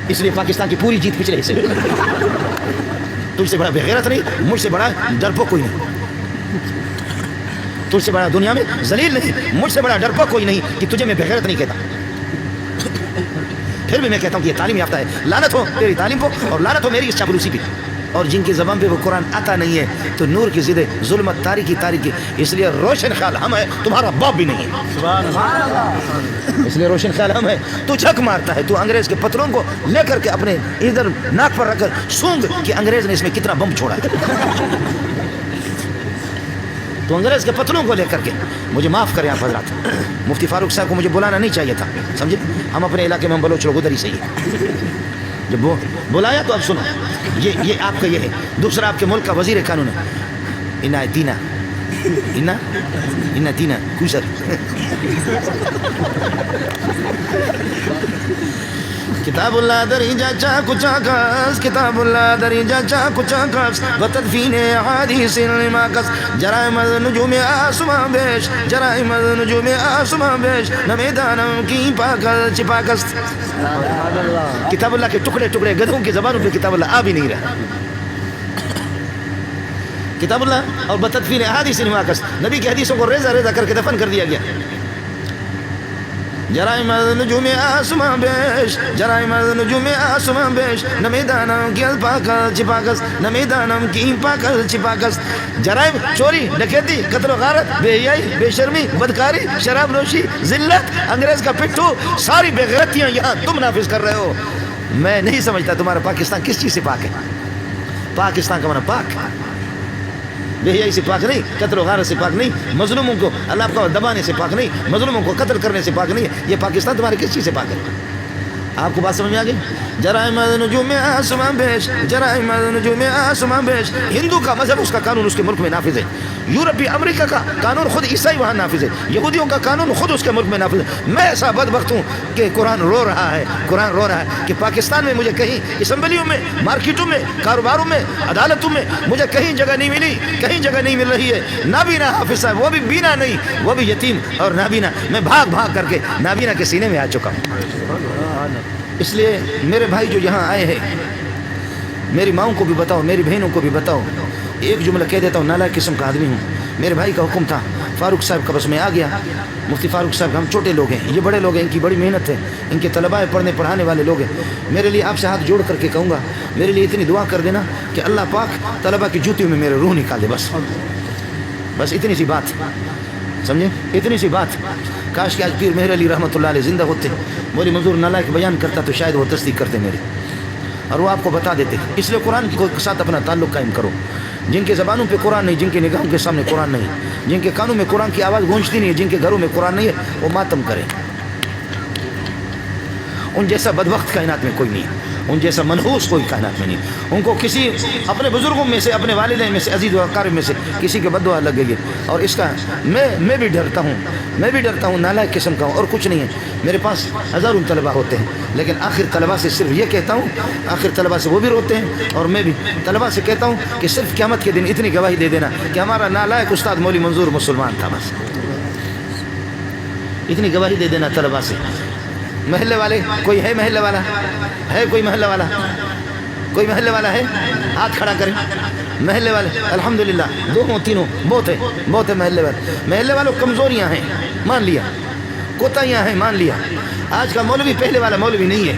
اس لیے پاکستان کی پوری جیت پچھلے حصے میں۔ تجھ سے بڑا بغیرت نہیں، مجھ سے بڑا ڈرپوک کوئی نہیں، تجھ سے بڑا دنیا میں ذلیل نہیں، مجھ سے بڑا ڈرپوک کوئی نہیں کہ تجھے میں بغیرت نہیں کہتا۔ پھر بھی میں کہتا ہوں کہ یہ تعلیم یافتہ ہے، لعنت ہو تیری تعلیم کو اور لعنت ہو میری اس چاپلوسی پہ۔ اور جن کی زبان پہ وہ قرآن آتا نہیں ہے تو نور کی ضد ظلمت تاریکی تاریکی، اس لیے روشن خیال ہم ہے، تمہارا باپ بھی نہیں ہے، اس لیے روشن خیال ہم ہے۔ تو جھک مارتا ہے، تو انگریز کے پتھروں کو لے کر کے اپنے ادھر ناک پر رکھ کر سونگ کہ انگریز نے اس میں کتنا بم چھوڑا ہے۔ تو انگریز کے پتھروں کو لے کر کے مجھے معاف کریں آپ حضرات، مفتی فاروق صاحب کو مجھے بلانا نہیں چاہیے تھا، سمجھے؟ ہم اپنے علاقے میں ہم بلوچ لوگ ادھر ہی صحیح ہے، جب وہ بلایا تو اب سنو، یہ آپ کا یہ ہے۔ دوسرا آپ کے ملک کا وزیر قانون ہے انا تینا کوئی سر کتاب اللہ دریجہ چا کچا کس، کتاب اللہ دریجہ چا کچا کس، وتدفین احادیث الماکس، جرائم نجوم آسمان بیش، جرائم نجوم آسمان بیش، نمیدانم کی پاکل چپاکس۔ کتاب اللہ کے ٹکڑے ٹکڑے گدھوں کی زبانوں پہ کتاب اللہ آ بھی نہیں رہا۔ کتاب اللہ اور بتدفین احادیث الماکس، نبی کی حدیثوں کو ریزہ ریزہ کر کے دفن کر دیا گیا۔ جرائم نجوم آسمان بیش، جرائم نجوم آسمان بیش، نمیدانم کی پاکل چپاکس، نمیدانم کی پاکل چپاکس۔ جرائم چوری، ڈکیتی، قتل و غارت، بے حیائی، بے شرمی، بدکاری، شراب نوشی، ذلت، انگریز کا پٹھو، ساری بے غیرتیاں یہاں تم نافذ کر رہے ہو۔ میں نہیں سمجھتا تمہارا پاکستان کس چیز سے پاک ہے۔ پاکستان کا معنی پاک، بے حیائی سے پاک نہیں، قتل و غارت سے پاک نہیں، مظلوموں کو اللہ کو دبانے سے پاک نہیں، مظلوموں کو قتل کرنے سے پاک نہیں ہے۔ یہ پاکستان تمہارے کس چیز سے پاک ہے؟ آپ کو بات سمجھ میں آ گئی؟ جرائم نجوم آسمان بیش، جرائم نجوم آسمان بیش۔ ہندو کا مذہب، اس کا قانون اس کے ملک میں نافذ ہے۔ یورپی امریکہ کا قانون خود عیسائی وہاں نافذ ہے، یہودیوں کا قانون خود اس کے ملک میں نافذ ہے۔ میں ایسا بدبخت ہوں کہ قرآن رو رہا ہے، قرآن رو رہا ہے کہ پاکستان میں مجھے کہیں اسمبلیوں میں، مارکیٹوں میں، کاروباروں میں، عدالتوں میں مجھے کہیں جگہ نہیں ملی، کہیں جگہ نہیں مل رہی ہے۔ نابینا حافظ صاحب، وہ بھی بینا نہیں، وہ بھی یتیم اور نابینا، میں بھاگ بھاگ کر کے نابینا کے سینے میں آ چکا ہوں۔ اس لیے میرے بھائی جو یہاں آئے ہیں، میری ماؤں کو بھی بتاؤ، میری بہنوں کو بھی بتاؤ، ایک جملہ کہہ دیتا ہوں، نالائق قسم کا آدمی ہوں۔ میرے بھائی کا حکم تھا، فاروق صاحب کا، بس میں آ گیا۔ مفتی فاروق صاحب، ہم چھوٹے لوگ ہیں، یہ بڑے لوگ ہیں، ان کی بڑی محنت ہے، ان کے طلباء پڑھنے پڑھانے والے لوگ ہیں۔ میرے لیے آپ سے ہاتھ جوڑ کر کے کہوں گا، میرے لیے اتنی دعا کر دینا کہ اللہ پاک طلباء کی جوتیوں میں میرے روح نکال دے، بس اتنی سی بات، سمجھے؟ اتنی سی بات۔ کاش کہ آج پیر مہر علی رحمۃ اللہ علیہ زندہ ہوتے، مولوی منظور نالائق بیان کرتا تو شاید وہ تصدیق کرتے میری، اور وہ آپ کو بتا دیتے۔ اس لیے قرآن کے ساتھ اپنا تعلق قائم کرو۔ جن کے زبانوں پہ قرآن نہیں، جن کے نگاہوں کے سامنے قرآن نہیں، جن کے کانوں میں قرآن کی آواز گونجتی نہیں ہے، جن کے گھروں میں قرآن نہیں ہے، وہ ماتم کرے۔ ان جیسا بدبخت کائنات میں کوئی نہیں ہے، ان جیسا منحوس کوئی کائنات میں نہیں۔ ان کو کسی اپنے بزرگوں میں سے، اپنے والدین میں سے، عزیز و اقارب میں سے کسی کے بددعا لگ گئی ہے، اور اس کا میں بھی ڈرتا ہوں، میں بھی ڈرتا ہوں، نالائق قسم کا ہوں، اور کچھ نہیں ہے۔ میرے پاس ہزاروں طلباء ہوتے ہیں، لیکن آخر طلباء سے صرف یہ کہتا ہوں، آخر طلباء سے وہ بھی روتے ہیں، اور میں بھی طلباء سے کہتا ہوں کہ صرف قیامت کے دن اتنی گواہی دے دینا کہ ہمارا نالائق استاد مولوی منظور مسلمان تھا، بس اتنی گواہی دے دینا طلباء سے۔ محلے والے، کوئی ہے محلے والا؟ ہے کوئی محلے والا؟ کوئی محلے والا ہے؟ ہاتھ کھڑا کریں۔ محلے والے الحمدللہ، دونوں تینوں بہت ہے محلے والے۔ محلے والوں کمزوریاں ہیں، مان لیا، کوتاہیاں ہیں، مان لیا۔ آج کا مولوی پہلے والا مولوی نہیں ہے۔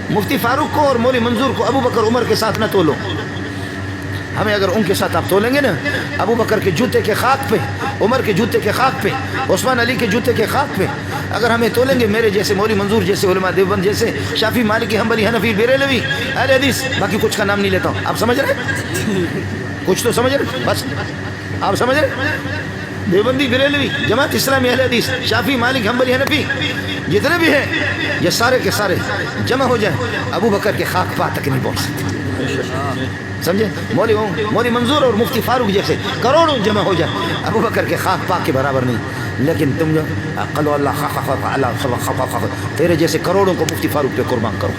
مفتی فاروق کو اور مولوی منظور کو ابو بکر عمر کے ساتھ نہ تولو۔ ہمیں اگر ان کے ساتھ آپ تولیں گے نا، ابو بکر کے جوتے کے خاک پہ، عمر کے جوتے کے خاک پہ، عثمان علی کے جوتے کے خاک پہ اگر ہمیں تولیں گے، میرے جیسے، مولوی منظور جیسے، علماء دیوبند جیسے، شافعی، مالکی، حنبلی، حنفی، بریلوی، اہل حدیث، باقی کچھ کا نام نہیں لیتا ہوں، آپ سمجھ رہے ہیں؟ کچھ تو سمجھ رہے، بس آپ سمجھ رہے؟ دیوبندی، بریلوی، جماعت اسلامی، اہل حدیث، شافعی، مالک، حنبلی، حنفی، جتنے بھی ہیں، یہ سارے کے سارے جمع ہو جائیں، ابو بکر کے خاک پا تک نہیں پہنچ سکتے، سمجھے؟ مولوی منظور اور مفتی فاروق جیسے کروڑوں جمع ہو جائیں، ابو بکر کے خاک پاک کے برابر نہیں۔ لیکن تم جو قالوا اللہ، تیرے جیسے کروڑوں کو مفتی فاروق پہ قربان کرو،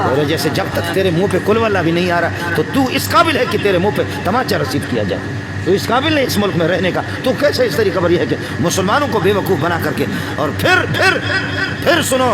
تیرے جیسے، جب تک تیرے منہ پہ قل واللہ بھی نہیں آ رہا تو اس قابل ہے کہ تیرے منہ پہ تماچا رسید کیا جائے، تو اس قابل نہیں اس ملک میں رہنے کا۔ تو کیسے اس طریقہ پر یہ ہے کہ مسلمانوں کو بے وقوف بنا کر کے، اور پھر سنو،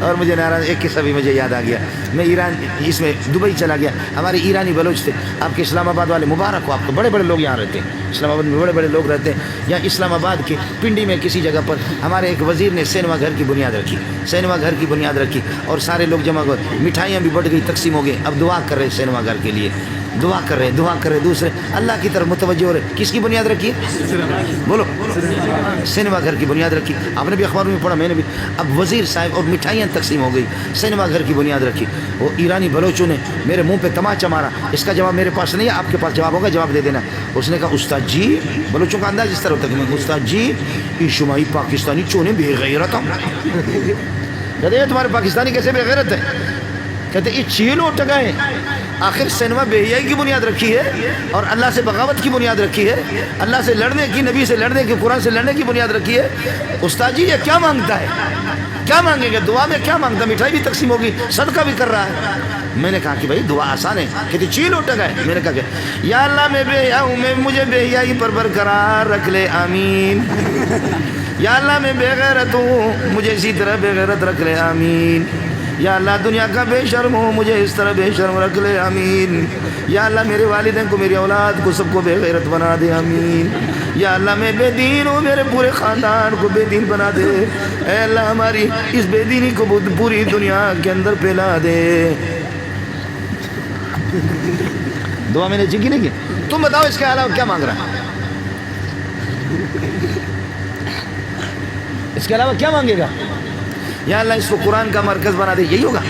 اور مجھے ناراض ایک قصہ بھی مجھے یاد آ گیا. میں ایران اس میں دبئی چلا گیا. ہمارے ایرانی بلوچ تھے آپ کے اسلام آباد والے, مبارک ہو آپ کو, بڑے بڑے لوگ یہاں رہتے ہیں, اسلام آباد میں بڑے بڑے لوگ رہتے ہیں. یہاں اسلام آباد کے پنڈی میں کسی جگہ پر ہمارے ایک وزیر نے سینما گھر کی بنیاد رکھی, سینما گھر کی بنیاد رکھی, اور سارے لوگ جمع ہوئے, مٹھائیاں بھی بڑھ گئی, تقسیم ہو گئی. اب دعا کر رہے سینما گھر کے لیے, دعا کر رہے دوسرے اللہ کی طرف متوجہ ہو رہے. کس کی بنیاد رکھی ہے؟ بولو, سینما گھر کی بنیاد رکھی. آپ نے بھی اخباروں میں پڑھا, میں نے بھی. اب وزیر صاحب اور مٹھائیاں تقسیم ہو گئی, سینما گھر کی بنیاد رکھی. وہ ایرانی بلوچوں نے میرے منہ پہ تماچا مارا. اس کا جواب میرے پاس نہیں ہے, آپ کے پاس جواب ہوگا, جواب دے دینا. اس نے کہا استاد جی, بلوچوں کا انداز اس طرح ہوتا ہے, استاد جی یہ شمائی پاکستانی چونے بے غیرت ہم. کہتے ہیں تمہارے پاکستانی کیسے بے غیرت ہے؟ کہتے یہ چیل اٹھ گئے. آخر سینما بے حیائی کی بنیاد رکھی ہے اور اللہ سے بغاوت کی بنیاد رکھی ہے, اللہ سے لڑنے کی, نبی سے لڑنے کی, قرآن سے لڑنے کی بنیاد رکھی ہے. استاد جی یہ کیا مانگتا ہے؟ کیا مانگیں گے؟ دعا میں کیا مانگتا؟ مٹھائی بھی تقسیم ہوگی, صدقہ بھی کر رہا ہے. میں نے کہا کہ بھائی دعا آسان ہے. کہتے چیل اٹھ گئے. میں نے کہا کہ یا اللہ میں بے حیا ہوں, میں مجھے بے حیائی پر برقرار رکھ لے, آمین. یا اللہ میں بے غیرت ہوں, مجھے اسی طرح بے غیرت رکھ لے, آمین. یا اللہ دنیا کا بے شرم ہوں, مجھے اس طرح بے شرم رکھ لے, آمین. یا اللہ میرے والدین کو, میری اولاد کو, سب کو بے غیرت بنا دے, آمین. یا اللہ میں بے دین ہوں, میرے پورے خاندان کو بے دین بنا دے. اے اللہ ہماری اس بے دینی کو پوری دنیا کے اندر پھیلا دے. دعا میں نے کی نہیں کی. تم بتاؤ اس کے علاوہ کیا مانگ رہا ہے؟ اس کے علاوہ کیا مانگے گا؟ یا اللہ اس کو قرآن کا مرکز بنا دے, یہی ہوگا.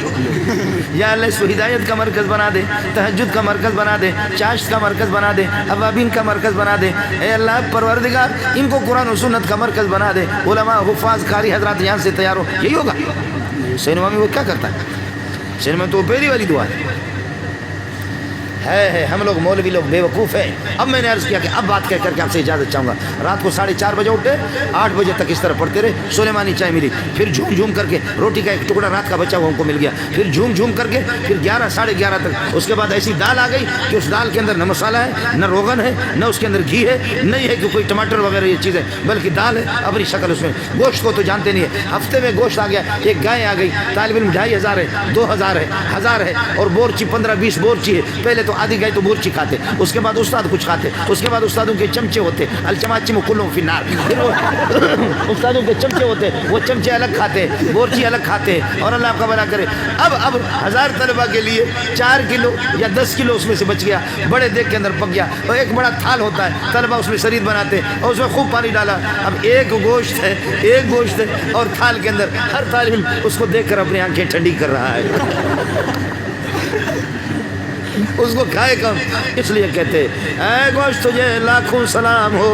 یا اللہ اس کو ہدایت کا مرکز بنا دے, تہجد کا مرکز بنا دے, چاشت کا مرکز بنا دے, اوابین کا مرکز بنا دے. اے اللہ پروردگار ان کو قرآن و سنت کا مرکز بنا دے. علماء, حفاظ, قاری حضرات یہاں سے تیار ہو, یہی ہوگا. سینما میں وہ کیا کرتا ہے؟ سینما تو پہلی والی دعا ہے. ہم لوگ مولوی لوگ بے وقوف ہیں. اب میں نے عرض کیا کہ اب بات کہہ کر کے آپ سے اجازت چاہوں گا. رات کو 4:30 بجے اٹھے, 8 بجے تک اس طرح پڑھتے رہے. سلیمانی چائے ملی, پھر جھوم جھوم کر کے روٹی کا ایک ٹکڑا رات کا بچا ہوا ہم کو مل گیا. پھر جھوم جھوم کر کے پھر 11 ساڑھے 11 تک. اس کے بعد ایسی دال آ گئی کہ اس دال کے اندر نہ مسالہ ہے, نہ روغن ہے, نہ اس کے اندر گھی ہے, نہیں ہے کہ کوئی ٹماٹر وغیرہ یہ چیز ہے, بلکہ دال ہے اپنی شکل. اس میں گوشت کو تو جانتے نہیں ہے. ہفتے میں گوشت آ گیا, ایک گائے آ گئی. طالب علم 2500 ہے, 2000 ہے, 1000 ہے, اور بورچی 15-20 بورچی ہے. پہلے تو آدھی گائے تو بورچی کھاتے, اس کے بعد استاد کچھ کھاتے, اس کے بعد استادوں کے چمچے ہوتے, الچماچم کلوں فی النار. پھر وہ استادوں کے چمچے ہوتے, وہ چمچے الگ کھاتے, بورچی الگ کھاتے, اور اللہ کا بھلا کرے. اب 1000 طلبہ کے لیے 4 کلو یا 10 کلو اس میں سے بچ گیا, بڑے دیگ کے اندر پک گیا. اور ایک بڑا تھال ہوتا ہے, طلبہ اس میں شرید بناتے اور اس میں خوب پانی ڈالا. اب ایک گوشت ہے اور تھال کے اندر ہر طالب علم اس کو دیکھ کر اپنی آنکھیں ٹھنڈی کر رہا ہے. اس کو کھائے کم, اس لیے کہتے اے گوشت تجھے لاکھوں سلام ہو.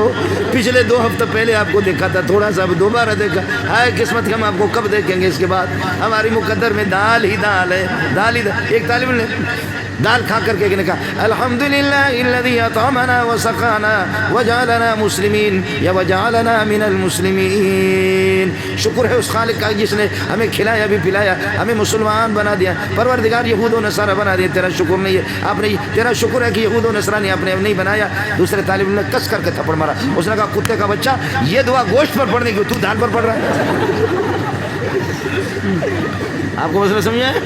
پچھلے 2 ہفتہ پہلے آپ کو دیکھا تھا, تھوڑا سا دوبارہ دیکھا. ہائے قسمت کہ ہم آپ کو کب دیکھیں گے. اس کے بعد ہماری مقدر میں دال ہی دال ہے, دال ہی دال. ایک طالب نے دال کھا کر کے کہا الحمدللہ الذی اطعمنا وسقانا وجعلنا مسلمین یا وجعلنا من المسلمین. شکر ہے اس خالق کا جس نے ہمیں کھلایا بھی پلایا, ہمیں مسلمان بنا دیا. پروردگار یہود و نصارہ بنا دیا, تیرا شکر نہیں ہے. آپ نے, تیرا شکر ہے کہ یہود و نصرانی آپ نے نہیں بنایا. دوسرے طالب نے کس کر کے تھپڑ مارا. اس نے کہا کتے کا بچہ, یہ دعا گوشت پر پڑھنے کی, تو دال پر پڑھ رہا ہے. آپ کو مسئلہ سمجھا ہے؟